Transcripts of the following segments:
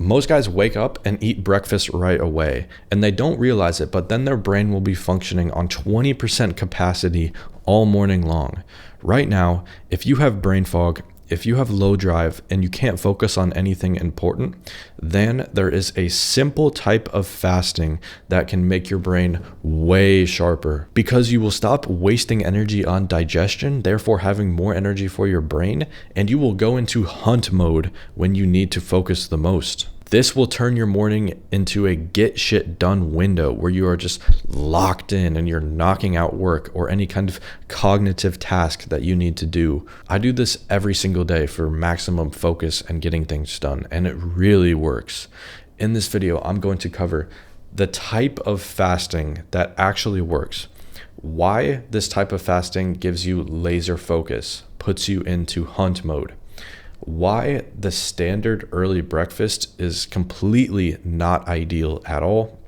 Most guys wake up and eat breakfast right away, and they don't realize it, but then their brain will be functioning on 20% capacity all morning long. Right now, if you have brain fog, if you have low drive and you can't focus on anything important, then there is a simple type of fasting that can make your brain way sharper, because you will stop wasting energy on digestion, therefore having more energy for your brain, and you will go into hunt mode when you need to focus the most. This will turn your morning into a get shit done window where you are just locked in and you're knocking out work or any kind of cognitive task that you need to do. I do this every single day for maximum focus and getting things done, and it really works. In this video, I'm going to cover the type of fasting that actually works, why this type of fasting gives you laser focus, puts you into hunt mode, why the standard early breakfast is completely not ideal at all,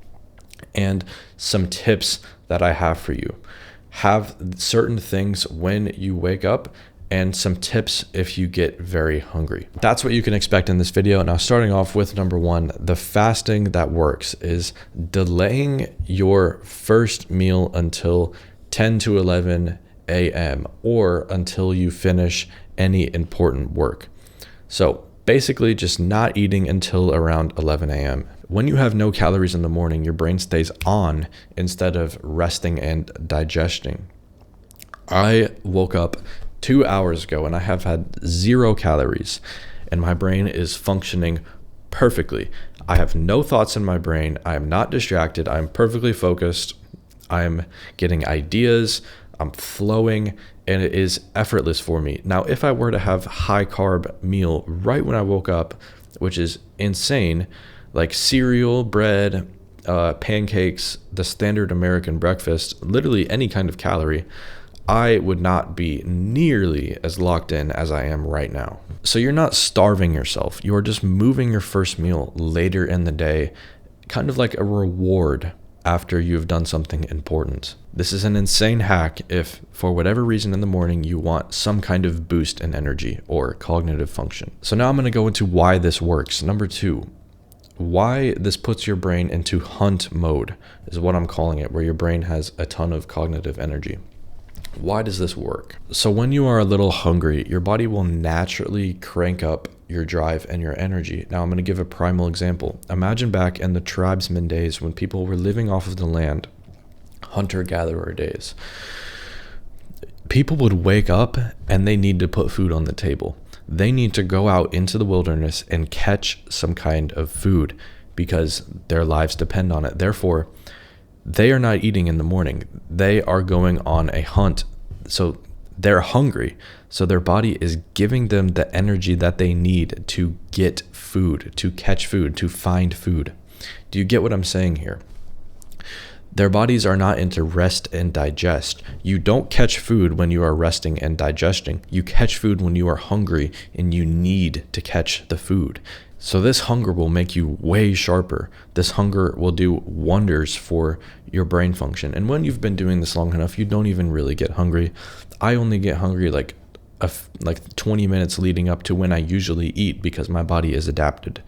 and some tips that I have for you. Have certain things when you wake up and some tips if you get very hungry. That's what you can expect in this video. Now, starting off with number one, the fasting that works is delaying your first meal until 10 to 11 a.m. or until you finish any important work. So basically just not eating until around 11 a.m. When you have no calories in the morning, your brain stays on instead of resting and digesting. I woke up 2 hours ago and I have had 0 calories and my brain is functioning perfectly. I have no thoughts in my brain. I am not distracted. I'm perfectly focused. I'm getting ideas. I'm flowing, and it is effortless for me. Now, if I were to have high carb meal right when I woke up, which is insane, like cereal, bread, pancakes, the standard American breakfast, literally any kind of calorie, I would not be nearly as locked in as I am right now. So you're not starving yourself. You're just moving your first meal later in the day, kind of like a reward after you've done something important. This is an insane hack if, for whatever reason in the morning, you want some kind of boost in energy or cognitive function. So now I'm going to go into why this works. Number two, why this puts your brain into hunt mode is what I'm calling it, where your brain has a ton of cognitive energy. Why does this work? So when you are a little hungry, your body will naturally crank up your drive and your energy. Now I'm going to give a primal example. Imagine back in the tribesman days when people were living off of the land, hunter-gatherer days. People would wake up and they need to put food on the table. They need to go out into the wilderness and catch some kind of food because their lives depend on it. Therefore, they are not eating in the morning. They are going on a hunt. So they're hungry. So their body is giving them the energy that they need to get food, to catch food, to find food. Do you get what I'm saying here? Their bodies are not into rest and digest. You don't catch food when you are resting and digesting. You catch food when you are hungry and you need to catch the food. So this hunger will make you way sharper. This hunger will do wonders for your brain function. And when you've been doing this long enough, you don't even really get hungry. I only get hungry like 20 minutes leading up to when I usually eat because my body is adapted.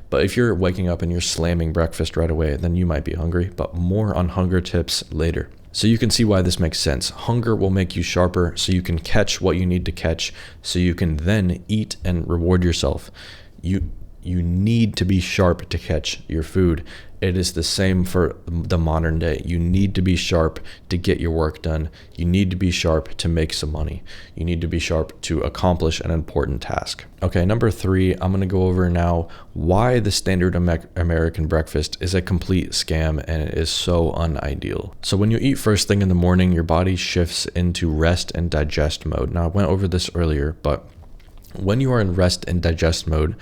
But if you're waking up and you're slamming breakfast right away, then you might be hungry, but more on hunger tips later. So you can see why this makes sense. Hunger will make you sharper so you can catch what you need to catch so you can then eat and reward yourself. You need to be sharp to catch your food. It is the same for the modern day. You need to be sharp to get your work done. You need to be sharp to make some money. You need to be sharp to accomplish an important task. Okay, number three, I'm going to go over now why the standard American breakfast is a complete scam and it is so unideal. So when you eat first thing in the morning, your body shifts into rest and digest mode. Now, I went over this earlier, but when you are in rest and digest mode,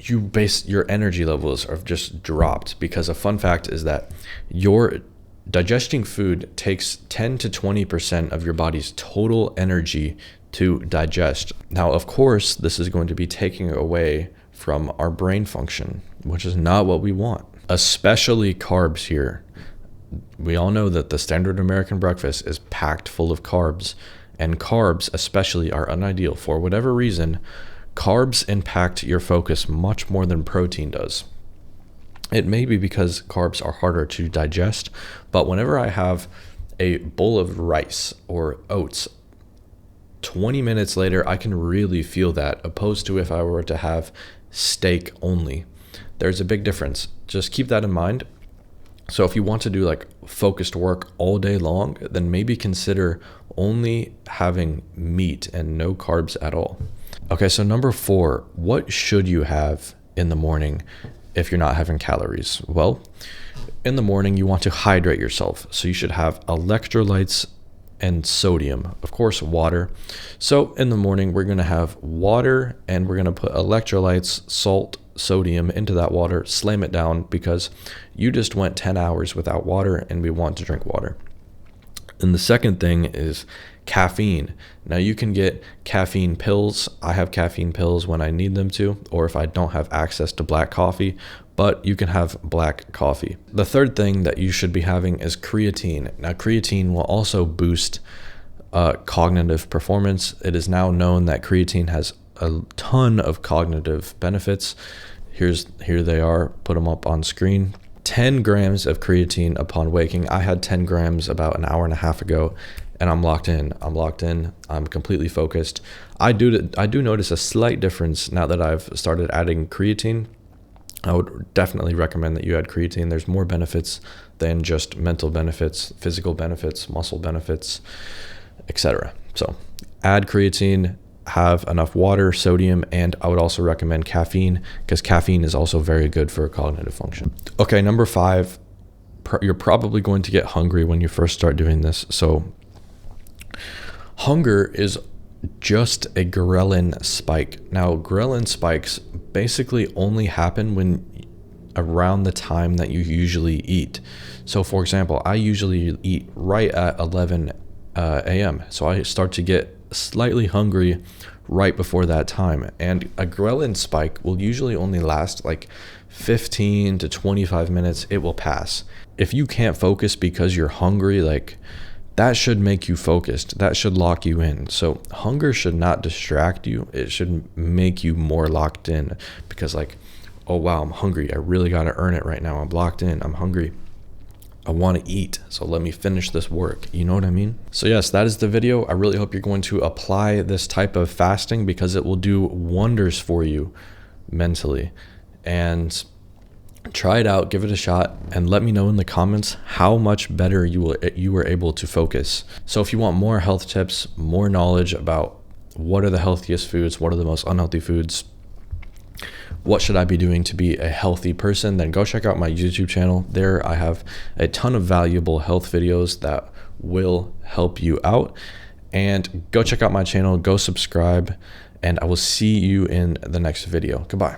your energy levels are just dropped, because a fun fact is that your digesting food takes 10 to 20% of your body's total energy to digest. Now, of course, this is going to be taking away from our brain function, which is not what we want, especially carbs here. We all know that the standard American breakfast is packed full of carbs, and carbs especially are unideal. For whatever reason, Carbs impact your focus much more than protein does. It may be because carbs are harder to digest, but whenever I have a bowl of rice or oats, 20 minutes later, I can really feel that, opposed to if I were to have steak only. There's a big difference. Just keep that in mind. So if you want to do like focused work all day long, then maybe consider only having meat and no carbs at all. Okay, so number 4, what should you have in the morning if you're not having calories? Well, in the morning, you want to hydrate yourself. So you should have electrolytes and sodium, of course, water. So in the morning, we're going to have water and we're going to put electrolytes, salt, sodium into that water, slam it down because you just went 10 hours without water and we want to drink water. And the second thing is caffeine. Now you can get caffeine pills. I have caffeine pills when I need them to, or if I don't have access to black coffee, but you can have black coffee. The third thing that you should be having is creatine. Now creatine will also boost cognitive performance. It is now known that creatine has a ton of cognitive benefits. Here they are, put them up on screen. 10 grams of creatine upon waking. I had 10 grams about an hour and a half ago, and I'm locked in. I'm completely focused. I do notice a slight difference now that I've started adding creatine. I would definitely recommend that you add creatine. There's more benefits than just mental benefits, physical benefits, muscle benefits, etc. So add creatine, have enough water, sodium, and I would also recommend caffeine because caffeine is also very good for cognitive function. Okay, number 5, you're probably going to get hungry when you first start doing this. So hunger is just a ghrelin spike. Now, ghrelin spikes basically only happen when around the time that you usually eat. So for example, I usually eat right at 11 a.m. So I start to get slightly hungry right before that time. And a ghrelin spike will usually only last like 15 to 25 minutes. It will pass. If you can't focus because you're hungry, like that should make you focused. That should lock you in. So hunger should not distract you. It should make you more locked in because like, oh wow, I'm hungry. I really got to earn it right now. I'm locked in. I'm hungry. I want to eat, so let me finish this work. You know what I mean? So yes, that is the video. I really hope you're going to apply this type of fasting because it will do wonders for you mentally. And try it out, give it a shot, and let me know in the comments how much better you were able to focus. So if you want more health tips, more knowledge about what are the healthiest foods, what are the most unhealthy foods, what should I be doing to be a healthy person, then go check out my YouTube channel. There I have a ton of valuable health videos that will help you out. And go check out my channel, go subscribe, and I will see you in the next video. Goodbye.